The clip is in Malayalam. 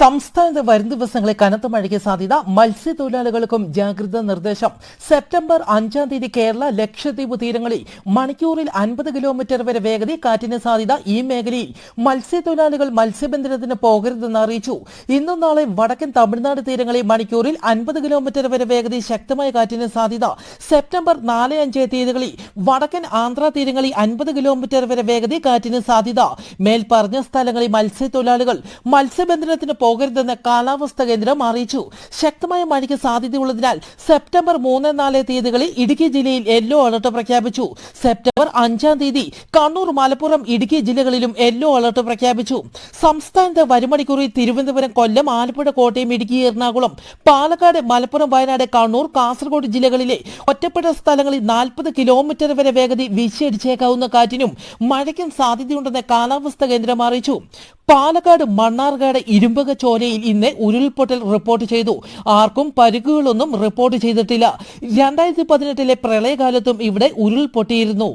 സംസ്ഥാനത്ത് വരും ദിവസങ്ങളിൽ കനത്ത മഴയ്ക്ക് സാധ്യത. മത്സ്യത്തൊഴിലാളികൾക്കും ജാഗ്രതാ നിർദ്ദേശം. സെപ്റ്റംബർ 5-ാം തീയതി കേരള ലക്ഷദ്വീപ് തീരങ്ങളിൽ മണിക്കൂറിൽ 50 കിലോമീറ്റർ വരെ വേഗതയിൽ കാറ്റിന് സാധ്യത. ഈ മേഖലയിൽ മത്സ്യത്തൊഴിലാളികൾ മത്സ്യബന്ധനത്തിന് പോകരുതെന്ന് അറിയിച്ചു. ഇന്നും നാളെ വടക്കൻ തമിഴ്നാട് തീരങ്ങളിൽ മണിക്കൂറിൽ 50 കിലോമീറ്റർ വരെ വേഗതയിൽ ശക്തമായ കാറ്റിന് സാധ്യത. സെപ്റ്റംബർ 4-5 തീയതികളിൽ വടക്കൻ ആന്ധ്ര തീരങ്ങളിൽ 50 കിലോമീറ്റർ വരെ വേഗതയിൽ കാറ്റിന് സാധ്യത. മേൽപ്പറഞ്ഞ സ്ഥലങ്ങളിൽ മത്സ്യത്തൊഴിലാളികൾ മത്സ്യബന്ധനത്തിന് പോകരുതെന്ന് കാലാവസ്ഥാ കേന്ദ്രം അറിയിച്ചു. ശക്തമായ മഴയ്ക്ക് സാധ്യതയുള്ളതിനാൽ സെപ്റ്റംബർ 3-4 തീയതികളിൽ ഇടുക്കി ജില്ലയിൽ യെല്ലോ അലർട്ട് പ്രഖ്യാപിച്ചു. സെപ്റ്റംബർ 5-ാം തീയതി കണ്ണൂർ, മലപ്പുറം, ഇടുക്കി ജില്ലകളിലും യെല്ലോ അലർട്ട് പ്രഖ്യാപിച്ചു. സംസ്ഥാനത്ത് വരും മണിക്കൂറിൽ തിരുവനന്തപുരം, കൊല്ലം, ആലപ്പുഴ, കോട്ടയം, ഇടുക്കി, എറണാകുളം, പാലക്കാട്, മലപ്പുറം, വയനാട്, കണ്ണൂർ, കാസർഗോഡ് ജില്ലകളിലെ ഒറ്റപ്പെട്ട സ്ഥലങ്ങളിൽ 40 കിലോമീറ്റർ വരെ വേഗതയിൽ വീശിയടിച്ചേക്കാവുന്ന കാറ്റിനും മഴയ്ക്കും സാധ്യതയുണ്ടെന്ന് കാലാവസ്ഥാ കേന്ദ്രം അറിയിച്ചു. പാലക്കാട് മണ്ണാർക്കാട് ഇരുമ്പക ചോലയിൽ ഇന്ന് ഉരുൾപൊട്ടൽ റിപ്പോർട്ട് ചെയ്തു. ആർക്കും പരിക്കുകളൊന്നും റിപ്പോർട്ട് ചെയ്തിട്ടില്ല. 2018 പ്രളയകാലത്തും ഇവിടെ ഉരുൾപൊട്ടിയിരുന്നു.